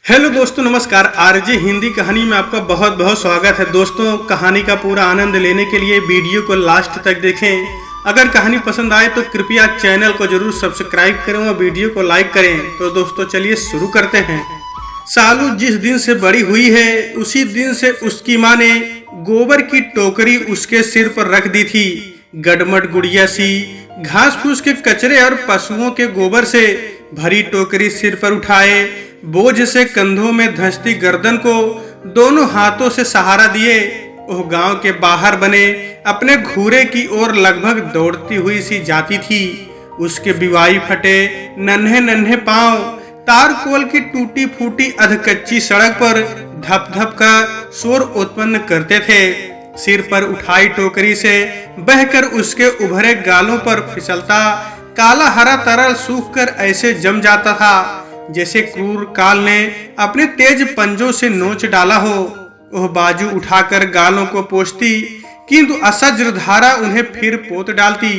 Hello दोस्तों, नमस्कार। RJ Hindi कहानी में आपका बहुत बहुत स्वागत है। दोस्तों, कहानी का पूरा आनंद लेने के लिए वीडियो को लास्ट तक देखें। अगर कहानी पसंद आए तो कृपया चैनल को जरूर सब्सक्राइब करें और वीडियो को लाइक करें। तो दोस्तों चलिए शुरू करते हैं। सालू जिस दिन से बड़ी हुई है उसी दिन से उसकी माँ ने गोबर की टोकरी उसके सिर पर रख दी थी। गड़मट गुड़िया सी घास फूस के कचरे और पशुओं के गोबर से भरी टोकरी सिर पर उठाए, बोझ से कंधों में धंसती गर्दन को दोनों हाथों से सहारा दिए वह गांव के बाहर बने अपने घूरे की ओर लगभग दौड़ती हुई सी जाती थी। उसके बिवाई फटे नन्हे नन्हे पांव तारकोल की टूटी फूटी अधकच्ची सड़क पर धप धप का शोर उत्पन्न करते थे। सिर पर उठाई टोकरी से बहकर उसके उभरे गालों पर फिसलता काला हरा तरल सूखकर ऐसे जम जाता था जैसे क्रूर काल ने अपने तेज पंजों से नोच डाला हो। वह बाजू उठाकर गालों को पोंछती किंतु असज्र धारा उन्हें फिर पोत डालती।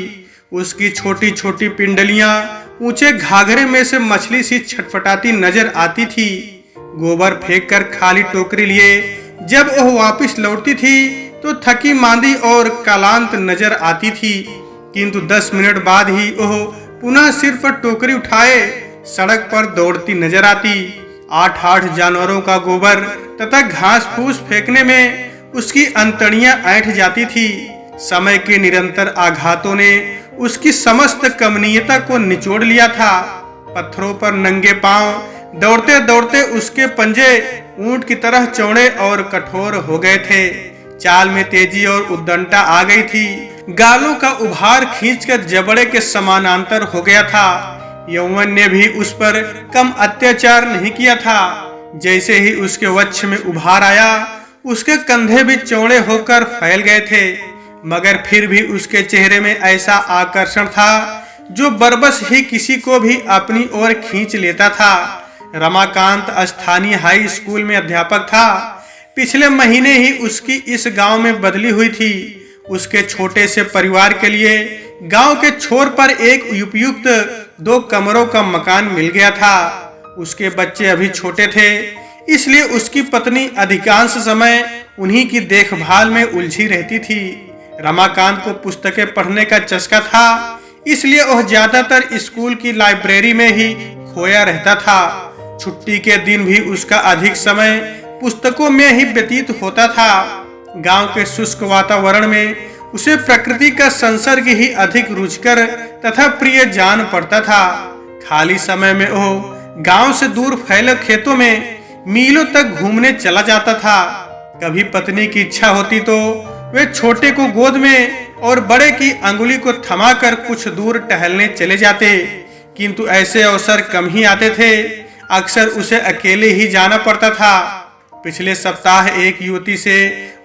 उसकी छोटी छोटी पिंडलियां ऊंचे घाघरे में से मछली सी छटपटाती नजर आती थी। गोबर फेंककर खाली टोकरी लिए जब वह वापस लौटती थी तो थकी मांदी और कालांत नजर आती थी, किंतु 10 मिनट बाद ही वह पुनः सिर पर टोकरी उठाए सड़क पर दौड़ती नजर आती। 8-8 जानवरों का गोबर तथा घास फूस फेंकने में उसकी अंतड़ियां ऐंठ जाती थी। समय के निरंतर आघातों ने उसकी समस्त कमनीयता को निचोड़ लिया था। पत्थरों पर नंगे पांव दौड़ते दौड़ते उसके पंजे ऊंट की तरह चौड़े और कठोर हो गए थे। चाल में तेजी और उद्दंडता आ गई थी। गालों का उभार खींचकर जबड़े के समानांतर हो गया था। यौवन ने भी उस पर कम अत्याचार नहीं किया था। जैसे ही उसके वक्ष में उभार आया उसके कंधे भी चौड़े होकर फैल गए थे, मगर फिर भी उसके चेहरे में ऐसा आकर्षण था जो बरबस ही किसी को भी अपनी ओर खींच लेता था। रमाकांत स्थानीय हाई स्कूल में अध्यापक था। पिछले महीने ही उसकी इस गांव में बदली हुई थी। उसके छोटे से परिवार के लिए गांव के छोर पर एक उपयुक्त 2 कमरों का मकान मिल गया था। उसके बच्चे अभी छोटे थे, इसलिए उसकी पत्नी अधिकांश समय उन्हीं की देखभाल में उलझी रहती थी। रमाकांत को पुस्तकें पढ़ने का चस्का था, इसलिए वह ज्यादातर स्कूल की लाइब्रेरी में ही खोया रहता था। छुट्टी के दिन भी उसका अधिक समय पुस्तकों में ही व्यतीत होता था। गांव के शुष्क वातावरण में उसे प्रकृति का संसर्ग ही अधिक रुचिकर तथा प्रिय जान पड़ता था। खाली समय में वो गांव से दूर फैले खेतों में मीलों तक घूमने चला जाता था। कभी पत्नी की इच्छा होती तो वे छोटे को गोद में और बड़े की अंगुली को थमाकर कुछ दूर टहलने चले जाते, किंतु ऐसे अवसर कम ही आते थे। अक्सर उसे अकेले ही जाना पड़ता था। पिछले सप्ताह एक युवती से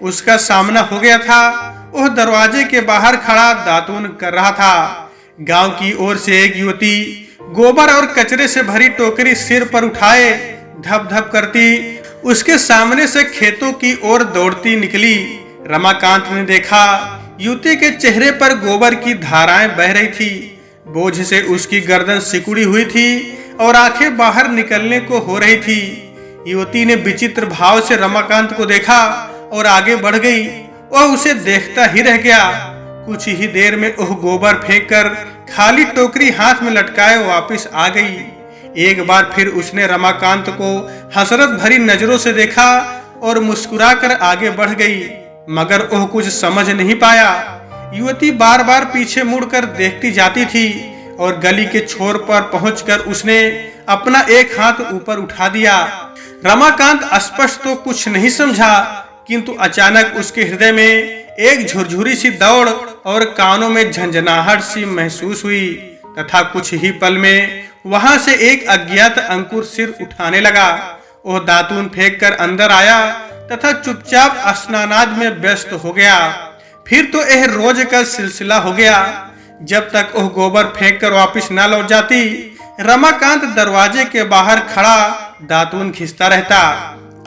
उसका सामना हो गया था। वह दरवाजे के बाहर खड़ा दातून कर रहा था। गांव की ओर से एक युवती गोबर और कचरे से भरी टोकरी सिर पर उठाए धप धप करती उसके सामने से खेतों की ओर दौड़ती निकली। रमाकांत ने देखा युवती के चेहरे पर गोबर की धाराएं बह रही थी। बोझ से उसकी गर्दन सिकुड़ी हुई थी और आंखें बाहर निकलने को हो रही थी। युवती ने विचित्र भाव से रमाकांत को देखा और आगे बढ़ गई। वह उसे देखता ही रह गया। कुछ ही देर में वह गोबर फेंककर खाली टोकरी हाथ में लटकाए वापस आ गई। एक बार फिर उसने रमाकांत को हसरत भरी नजरों से देखा और मुस्कुराकर आगे बढ़ गई, मगर वह कुछ समझ नहीं पाया। युवती बार बार पीछे मुड़कर देखती जाती थी और गली के छोर पर पहुंचकर उसने अपना एक हाथ ऊपर उठा दिया। रमाकांत स्पष्ट तो कुछ नहीं समझा, किंतु अचानक उसके हृदय में एक झुरझुरी सी दौड़ और कानों में झंझनाहट सी महसूस हुई तथा कुछ ही पल में वहां से एक अज्ञात अंकुर सिर उठाने लगा। वह दातून फेंककर अंदर आया तथा चुपचाप स्नानाद में व्यस्त हो गया। फिर तो यह रोज का सिलसिला हो गया। जब तक वह गोबर फेंककर वापस न लौट जाती, रमाकांत दरवाजे के बाहर खड़ा दातून खींचता रहता।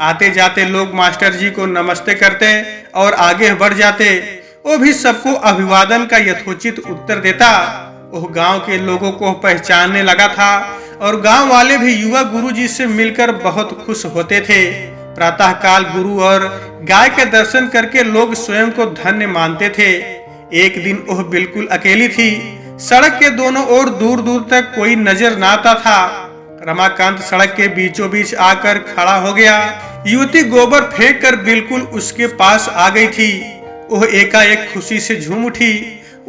आते जाते लोग मास्टर जी को नमस्ते करते और आगे बढ़ जाते। वो भी सबको अभिवादन का यथोचित उत्तर देता। वह गांव के लोगों को पहचानने लगा था और गांव वाले भी युवा गुरुजी से मिलकर बहुत खुश होते थे। प्रातःकाल गुरु और गाय के दर्शन करके लोग स्वयं को धन्य मानते थे। एक दिन वह बिल्कुल अकेली थी। सड़क के दोनों ओर दूर दूर तक कोई नजर न आता था। रमाकांत सड़क के बीचों बीच आकर खड़ा हो गया। युवती गोबर फेंक कर बिल्कुल उसके पास आ गई थी। वह एकाएक खुशी से झूम उठी।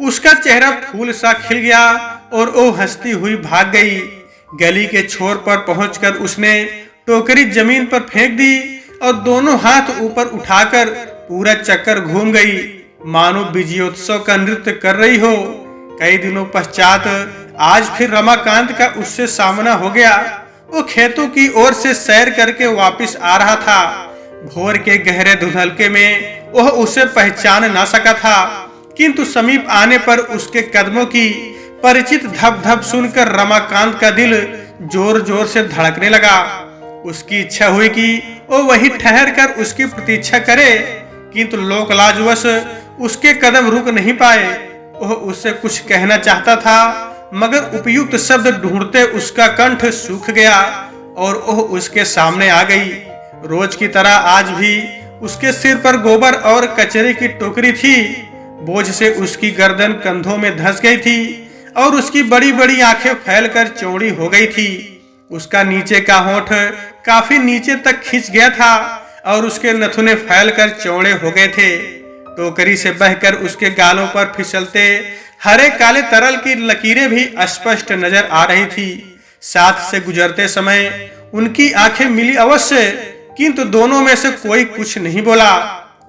उसका चेहरा फूल सा खिल गया और वो हंसती हुई भाग गई। गली के छोर पर पहुंचकर उसने टोकरी जमीन पर फेंक दी और दोनों हाथ ऊपर उठाकर पूरा चक्कर घूम गई, मानो विजयोत्सव का नृत्य कर रही हो। कई दिनों पश्चात आज फिर रमाकांत का उससे सामना हो गया। वो खेतों की ओर से सैर करके वापस आ रहा था। भोर के गहरे धुंधलके में वह उसे पहचान ना सका था, किंतु समीप आने पर उसके कदमों की परिचित धप धप सुनकर रमाकांत का दिल जोर जोर से धड़कने लगा। उसकी इच्छा हुई कि वो वही ठहर कर उसकी प्रतीक्षा करे, किंतु लोकलाजवश उसके कदम रुक नहीं पाए। वह उससे कुछ कहना चाहता था, मगर उपयुक्त शब्द ढूंढते उसका कंठ सूख गया और वह उसके सामने आ गई। रोज की तरह आज भी उसके सिर पर गोबर और कचरे की टोकरी थी। बोझ से उसकी गर्दन कंधों में धंस गई थी और उसकी बड़ी बड़ी आंखें फैलकर चौड़ी हो गई थी। उसका नीचे का होंठ काफी नीचे तक खिंच गया था और उसके नथुने फैलकर चौड़े हो गए थे। टोकरी से बहकर उसके गालों पर फिसलते हरे काले तरल की लकीरें भी स्पष्ट नजर आ रही थी। साथ से गुजरते समय उनकी आंखें मिली अवश्य, किंतु दोनों में से कोई कुछ नहीं बोला।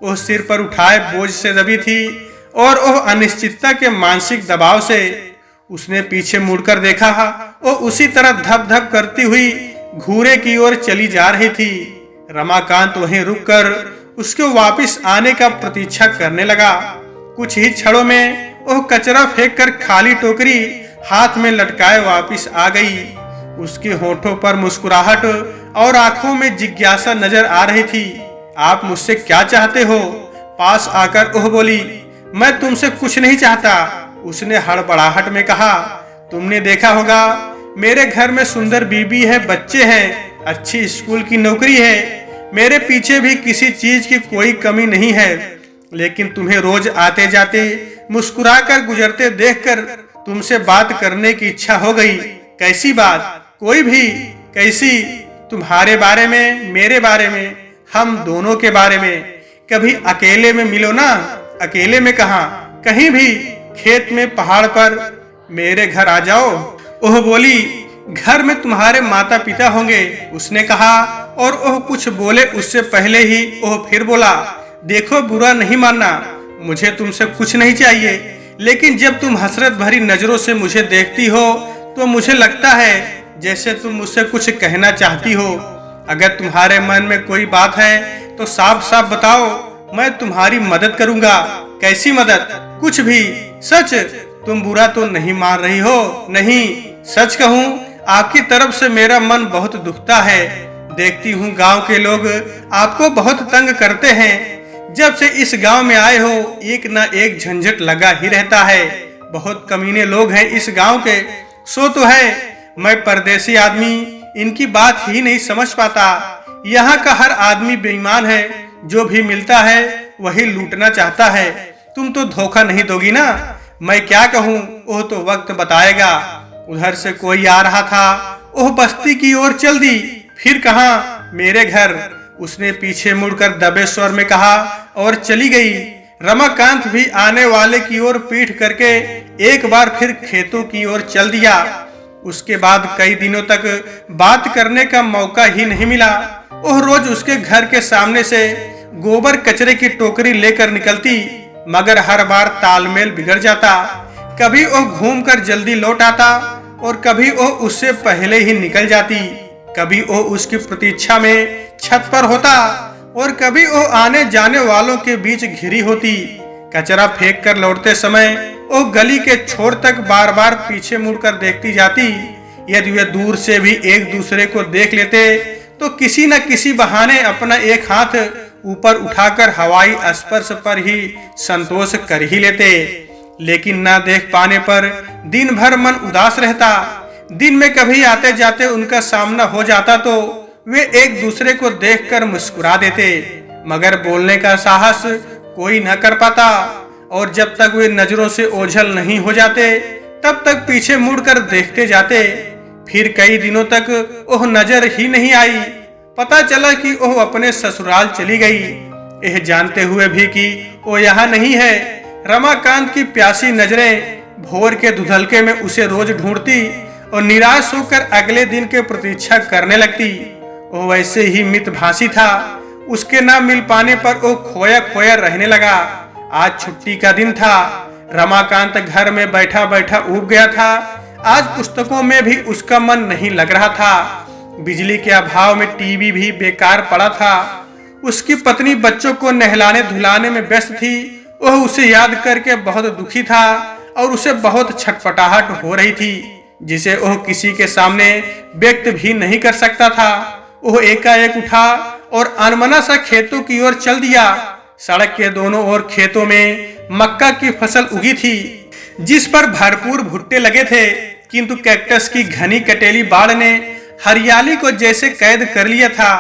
वह सिर पर उठाए बोझ से दबी थी और वह अनिश्चितता के मानसिक दबाव से। उसने पीछे मुड़कर देखा, वो उसी तरह धप धप करती हुई घूरे की ओर चली जा रही थी। रमाकांत वहीं रुककर उसके वापस आने का प्रतीक्षा करने लगा। कुछ ही क्षणों में वह कचरा फेंककर खाली टोकरी हाथ में लटकाए वापस आ गई। उसके होठों पर मुस्कुराहट और आंखों में जिज्ञासा नजर आ रही थी। आप मुझसे क्या चाहते हो? पास आकर वह बोली। मैं तुमसे कुछ नहीं चाहता, उसने हड़बड़ाहट में कहा। तुमने देखा होगा मेरे घर में सुंदर बीबी है, बच्चे हैं, अच्छी स्कूल की नौकरी है। मेरे पीछे भी किसी चीज की कोई कमी नहीं है, लेकिन तुम्हें रोज आते जाते मुस्कुराकर गुजरते देखकर तुमसे बात करने की इच्छा हो गई। कैसी बात? कोई भी। कैसी? तुम्हारे बारे में, मेरे बारे में, हम दोनों के बारे में। कभी अकेले में मिलो ना। अकेले में कहाँ? कहीं भी, खेत में, पहाड़ पर, मेरे घर आ जाओ। वह बोली। घर में तुम्हारे माता पिता होंगे, उसने कहा, और वह कुछ बोले उससे पहले ही वह फिर बोला। देखो, बुरा नहीं मानना, मुझे तुमसे कुछ नहीं चाहिए, लेकिन जब तुम हसरत भरी नजरों से मुझे देखती हो तो मुझे लगता है जैसे तुम मुझसे कुछ कहना चाहती हो। अगर तुम्हारे मन में कोई बात है तो साफ साफ बताओ, मैं तुम्हारी मदद करूंगा। कैसी मदद? कुछ भी। सच? तुम बुरा तो नहीं मान रही हो? नहीं, सच कहूं, आपकी तरफ से मेरा मन बहुत दुखता है। देखती हूँ गांव के लोग आपको बहुत तंग करते हैं। जब से इस गांव में आए हो एक ना एक झंझट लगा ही रहता है। बहुत कमीने लोग हैं इस गांव के। सो तो है, मैं परदेसी आदमी इनकी बात ही नहीं समझ पाता। यहाँ का हर आदमी बेईमान है, जो भी मिलता है वही लूटना चाहता है। तुम तो धोखा नहीं दोगी ना? मैं क्या कहूँ, वो तो वक्त बताएगा। उधर से कोई आ रहा था, वह बस्ती की ओर चल दी। फिर कहाँ? मेरे घर, उसने पीछे मुड़कर दबे स्वर में कहा और चली गई। रमाकांत भी आने वाले की ओर पीठ करके एक बार फिर खेतों की ओर चल दिया। उसके बाद कई दिनों तक बात करने का मौका ही नहीं मिला। वह रोज उसके घर के सामने से गोबर कचरे की टोकरी लेकर निकलती, मगर हर बार तालमेल बिगड़ जाता। कभी वह घूमकर जल्दी लौट आता और कभी वह उससे पहले ही निकल जाती। कभी वो उसकी प्रतीक्षा में छत पर होता और कभी वो आने जाने वालों के बीच घिरी होती। कचरा फेंक कर लौटते समय वो गली के छोर तक बार बार पीछे मुड़कर देखती जाती। यदि वे दूर से भी एक दूसरे को देख लेते तो किसी न किसी बहाने अपना एक हाथ ऊपर उठाकर हवाई स्पर्श पर ही संतोष कर ही लेते। लेकिन न देख पाने पर दिन भर मन उदास रहता। दिन में कभी आते जाते उनका सामना हो जाता तो वे एक दूसरे को देखकर मुस्कुरा देते, मगर बोलने का साहस कोई न कर पाता। और जब तक वे नजरों से ओझल नहीं हो जाते तब तक पीछे मुड़कर देखते जाते। फिर कई दिनों तक वह नजर ही नहीं आई। पता चला कि वह अपने ससुराल चली गई, यह जानते हुए भी कि वो यहाँ नहीं है। रमाकांत की प्यासी नजरें भोर के धुंधलके में उसे रोज ढूंढती और निराश होकर अगले दिन के प्रतीक्षा करने लगती। वो वैसे ही मितभाषी था। उसके ना मिल पाने पर वो खोया खोया रहने लगा। आज छुट्टी का दिन था। रमाकांत घर में बैठा बैठा ऊब गया था। आज पुस्तकों में भी उसका मन नहीं लग रहा था। बिजली के अभाव में टीवी भी बेकार पड़ा था। उसकी पत्नी बच्चों को नहलाने धुलाने में व्यस्त थी। वह उसे याद करके बहुत दुखी था और उसे बहुत छटपटाहट हो रही थी, जिसे वह किसी के सामने व्यक्त भी नहीं कर सकता था। वह एकाएक उठा और अनमना सा खेतों की ओर चल दिया। सड़क के दोनों ओर खेतों में मक्का की फसल उगी थी, जिस पर भरपूर भुट्टे लगे थे, किंतु कैक्टस की घनी कटेली बाढ़ ने हरियाली को जैसे कैद कर लिया था।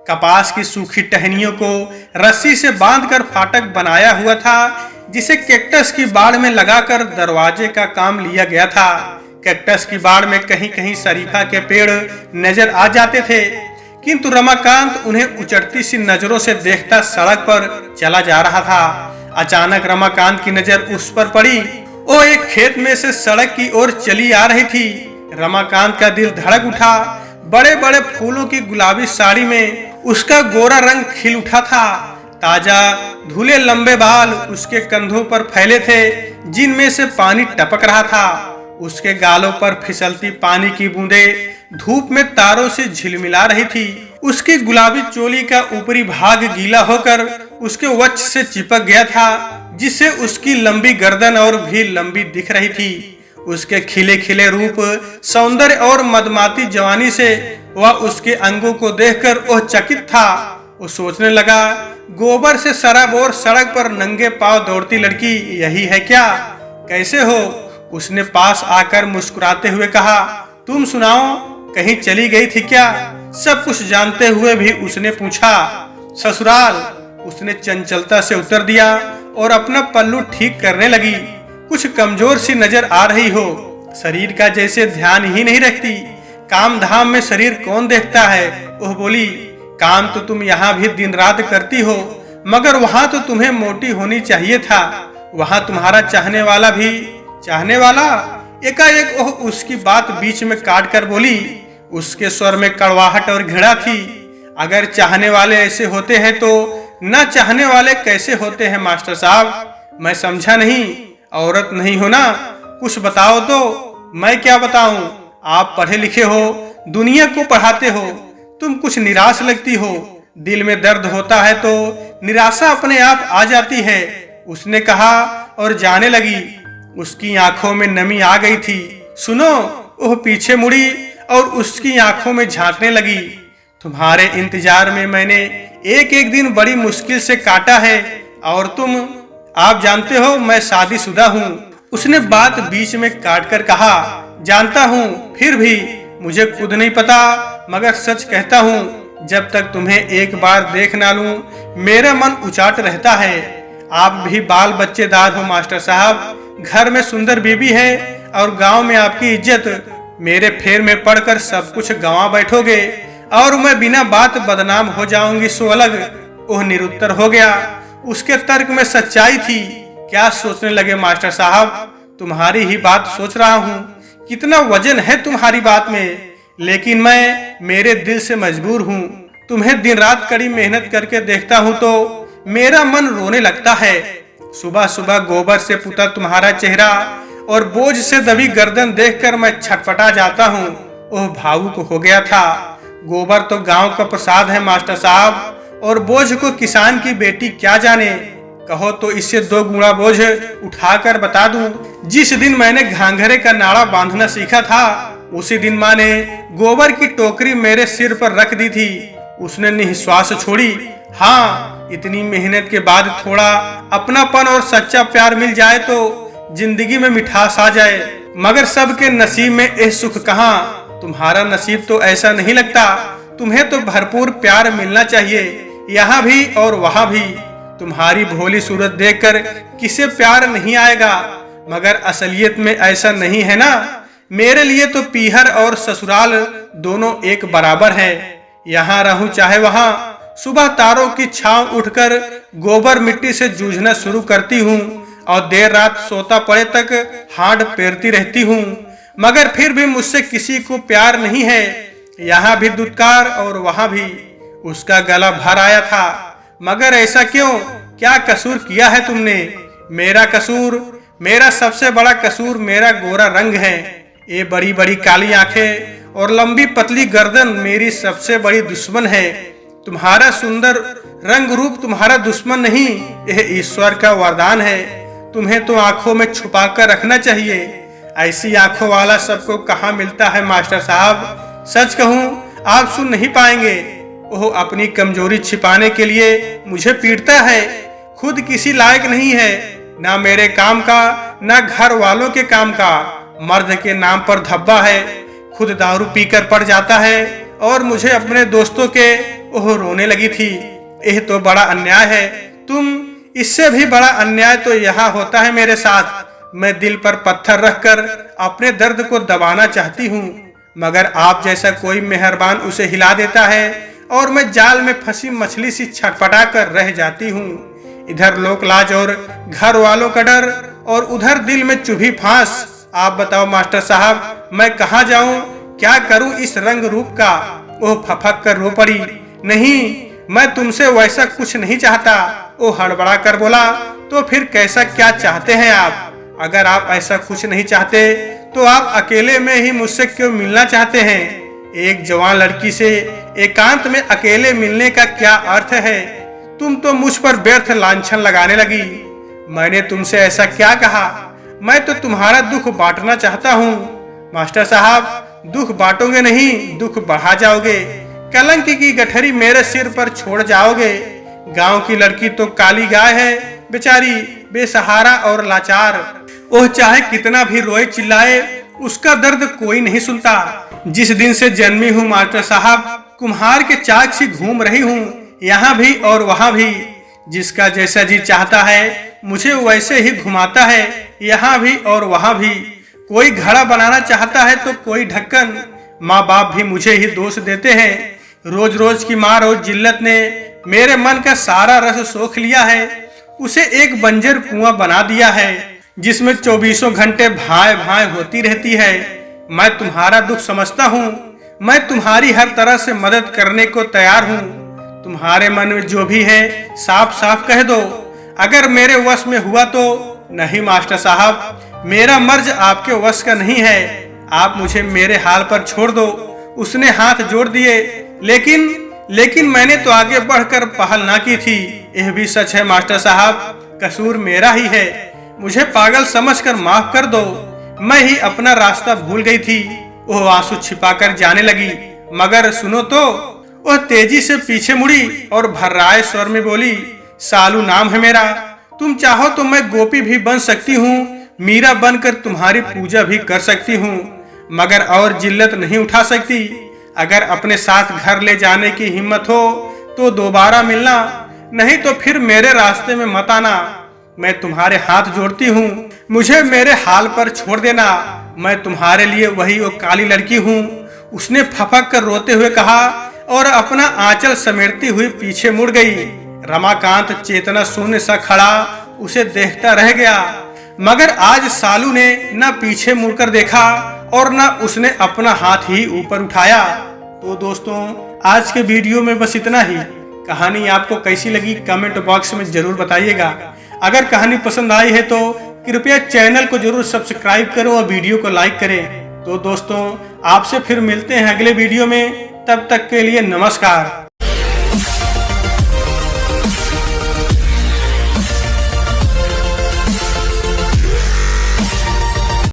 कपास की सूखी टहनियों को रस्सी से बांधकर फाटक बनाया हुआ था, जिसे कैक्टस की बाढ़ में लगाकर दरवाजे का काम लिया गया था। कैक्टस की बाढ़ में कहीं कहीं शरीफा के पेड़ नजर आ जाते थे, किंतु रमाकांत उन्हें उचटती सी नजरों से देखता सड़क पर चला जा रहा था। अचानक रमाकांत की नजर उस पर पड़ी। वो एक खेत में से सड़क की ओर चली आ रही थी। रमाकांत का दिल धड़क उठा। बड़े बड़े फूलों की गुलाबी साड़ी में उसका गोरा रंग खिल उठा था। ताजा धुले लंबे बाल उसके कंधों पर फैले थे, जिनमें से पानी टपक रहा था। उसके गालों पर फिसलती पानी की बूंदें धूप में तारों से झिलमिला रही थी। उसकी गुलाबी चोली का ऊपरी भाग गीला होकर उसके वक्ष से चिपक गया था, जिससे उसकी लंबी गर्दन और भी लंबी दिख रही थी। उसके खिले खिले रूप, सौंदर्य और मदमाती जवानी से वह उसके अंगों को देखकर वह चकित था। वो सोचने लगा, गोबर से सराबोर सड़क पर नंगे पांव दौड़ती लड़की यही है क्या? कैसे हो? उसने पास आकर मुस्कुराते हुए कहा, तुम सुनाओ, कहीं चली गई थी क्या? सब कुछ जानते हुए भी उसने पूछा। ससुराल, उसने चंचलता से उत्तर दिया और अपना पल्लू ठीक करने लगी। कुछ कमजोर सी नजर आ रही हो, शरीर का जैसे ध्यान ही नहीं रखती। काम धाम में शरीर कौन देखता है? वह बोली, काम तो तुम यहाँ भी दिन रात करती हो, मगर वहां तो तुम्हें मोटी होनी चाहिए था। वहां तुम्हारा चाहने वाला भी। चाहने वाला? एकाएक वह उसकी बात बीच में काट कर बोली। उसके स्वर में कड़वाहट और घृणा थी। अगर चाहने वाले ऐसे होते हैं तो न चाहने वाले कैसे होते हैं मास्टर साहब? मैं समझा नहीं। औरत नहीं हो ना? कुछ बताओ तो। मैं क्या बताऊं? आप पढ़े लिखे हो, दुनिया को पढ़ाते हो। तुम कुछ निराश लगती हो। दिल में दर्द होता है तो निराशा अपने आप आ जाती है, उसने कहा और जाने लगी। उसकी आंखों में नमी आ गई थी। सुनो, वह पीछे मुड़ी और उसकी आंखों में झांकने लगी। तुम्हारे इंतजार में मैंने एक एक दिन बड़ी मुश्किल से काटा है, और तुम, आप जानते हो मैं शादीशुदा हूँ। उसने बात बीच में काट कर कहा, जानता हूँ, फिर भी मुझे खुद नहीं पता, मगर सच कहता हूँ, जब तक तुम्हें एक बार देख ना लूं, मेरा मन उचाट रहता है। आप भी बाल बच्चेदार हो मास्टर साहब, घर में सुंदर बीबी है और गांव में आपकी इज्जत। मेरे फेर में पड़कर सब कुछ गंवा बैठोगे और मैं बिना बात बदनाम हो जाऊंगी सो अलग। वह निरुत्तर हो गया। उसके तर्क में सच्चाई थी। क्या सोचने लगे मास्टर साहब? तुम्हारी ही बात सोच रहा हूँ। कितना वजन है तुम्हारी बात में, लेकिन मैं मेरे दिल से मजबूर हूँ। तुम्हें दिन रात कड़ी मेहनत करके देखता हूँ तो मेरा मन रोने लगता है। सुबह सुबह गोबर से पुता तुम्हारा चेहरा और बोझ से दबी गर्दन देखकर मैं छटपटा जाता हूँ। ओह, भावुक हो गया था। गोबर तो गांव का प्रसाद है मास्टर साहब, और बोझ को किसान की बेटी क्या जाने। कहो तो इससे 2 गुना बोझ उठाकर बता दूं। जिस दिन मैंने घांघरे का नाड़ा बांधना सीखा था, उसी दिन माँ ने गोबर की टोकरी मेरे सिर पर रख दी थी। उसने निश्वास छोड़ी। हाँ, इतनी मेहनत के बाद थोड़ा अपनापन और सच्चा प्यार मिल जाए तो जिंदगी में मिठास आ जाए। मगर सबके नसीब में ये सुख कहाँ, तुम्हारा नसीब तो ऐसा नहीं लगता। तुम्हें तो भरपूर प्यार मिलना चाहिए, यहाँ भी और वहाँ भी। तुम्हारी भोली सूरत देखकर किसे प्यार नहीं आएगा, मगर असलियत में ऐसा नहीं है ना। मेरे लिए तो पीहर और ससुराल दोनों एक बराबर है। यहाँ रहूं चाहे वहाँ, सुबह तारों की छांव उठकर गोबर मिट्टी से जूझना शुरू करती हूँ और देर रात सोता पड़े तक हाथ पेरती रहती हूँ, मगर फिर भी मुझसे किसी को प्यार नहीं है। यहाँ भी दुत्कार और वहाँ भी। उसका गला भर आया था, मगर ऐसा क्यों? क्या कसूर किया है तुमने? मेरा कसूर, मेरा सबसे बड़ा कसूर मेरा गोरा रंग है। ये बड़ी बड़ी काली आंखें और लंबी पतली गर्दन मेरी सबसे बड़ी दुश्मन है। तुम्हारा सुंदर रंग रूप तुम्हारा दुश्मन नहीं, यह ईश्वर का वरदान है। तुम्हें तो आंखों में छुपा कर रखना चाहिए। ऐसी आंखों वाला सबको कहाँ मिलता है मास्टर साहब। सच कहूँ आप सुन नहीं पाएंगे। वो अपनी कमजोरी छिपाने के लिए मुझे पीटता है। खुद किसी लायक नहीं है, ना मेरे काम का ना घर वालों के काम का। मर्द के नाम पर धब्बा है, खुद दारू पीकर पड़ जाता है और मुझे अपने दोस्तों के ओह रोने लगी थी। यह तो बड़ा अन्याय है। इससे भी बड़ा अन्याय तो यहाँ होता है मेरे साथ। मैं दिल पर पत्थर रखकर अपने दर्द को दबाना चाहती हूँ, मगर आप जैसा कोई मेहरबान उसे हिला देता है और मैं जाल में फंसी मछली सी छटपटा कर रह जाती हूँ। इधर लोक लाज और घर वालों का डर और उधर दिल में चुभी फांस। आप बताओ मास्टर साहब, मैं कहाँ जाऊं, क्या करूं इस रंग रूप का? ओह फफक कर रो पड़ी। नहीं, मैं तुमसे वैसा कुछ नहीं चाहता। वो हड़बड़ा कर बोला, तो फिर कैसा क्या चाहते हैं आप? अगर आप ऐसा कुछ नहीं चाहते तो आप अकेले में ही मुझसे क्यों मिलना चाहते हैं? एक जवान लड़की से एकांत में अकेले मिलने का क्या अर्थ है? तुम तो मुझ पर व्यर्थ लांछन लगाने लगी। मैंने तुमसे ऐसा क्या कहा? मैं तो तुम्हारा दुख बांटना चाहता हूँ। मास्टर साहब, दुख बांटोगे नहीं, दुख बढ़ा जाओगे। कलंक की गठरी मेरे सिर पर छोड़ जाओगे। गांव की लड़की तो काली गाय है, बेचारी बेसहारा और लाचार। वह चाहे कितना भी रोए चिल्लाए, उसका दर्द कोई नहीं सुनता। जिस दिन से जन्मी हूँ मास्टर साहब, कुम्हार के चाक सी घूम रही हूँ, यहाँ भी और वहाँ भी। जिसका जैसा जी चाहता है मुझे वैसे ही घुमाता है, यहाँ भी और वहाँ भी। कोई घड़ा बनाना चाहता है तो कोई ढक्कन। माँ बाप भी मुझे ही दोष देते हैं। रोज रोज की मार और जिल्लत ने मेरे मन का सारा रस सोख लिया है। उसे एक बंजर कुआं बना दिया है, जिसमें 24 घंटे भाए भाए होती रहती है। मैं तुम्हारा दुख समझता हूँ, मैं तुम्हारी हर तरह से मदद करने को तैयार हूँ। तुम्हारे मन में जो भी है साफ साफ कह दो, अगर मेरे वश में हुआ तो। नहीं मास्टर साहब, मेरा मर्ज आपके वश का नहीं है। आप मुझे मेरे हाल पर छोड़ दो। उसने हाथ जोड़ दिए, लेकिन मैंने तो आगे बढ़कर पहल ना की थी। यह भी सच है मास्टर साहब, कसूर मेरा ही है। मुझे पागल समझकर माफ कर दो। मैं ही अपना रास्ता भूल गई थी। वह आंसू छिपाकर जाने लगी। मगर सुनो तो, वह तेजी से पीछे मुड़ी और भर्राए स्वर में बोली, सालू नाम है मेरा। तुम चाहो तो मैं गोपी भी बन सकती हूँ, मीरा बनकर तुम्हारी पूजा भी कर सकती हूँ, मगर और जिल्लत नहीं उठा सकती। अगर अपने साथ घर ले जाने की हिम्मत हो तो दोबारा मिलना, नहीं तो फिर मेरे रास्ते में मत आना। मैं तुम्हारे हाथ जोड़ती हूँ, मुझे मेरे हाल पर छोड़ देना। मैं तुम्हारे लिए वही वो काली लड़की हूँ। उसने फपक कर रोते हुए कहा और अपना आंचल समेटती हुई पीछे मुड़ गई। रमाकांत चेतना शून्य सा खड़ा उसे देखता रह गया, मगर आज सालू ने न पीछे मुड़कर देखा और न उसने अपना हाथ ही ऊपर उठाया। तो दोस्तों, आज के वीडियो में बस इतना ही। कहानी आपको कैसी लगी कमेंट बॉक्स में जरूर बताइएगा। अगर कहानी पसंद आई है तो कृपया चैनल को जरूर सब्सक्राइब करो और वीडियो को लाइक करें। तो दोस्तों, आपसे फिर मिलते हैं अगले वीडियो में। तब तक के लिए नमस्कार।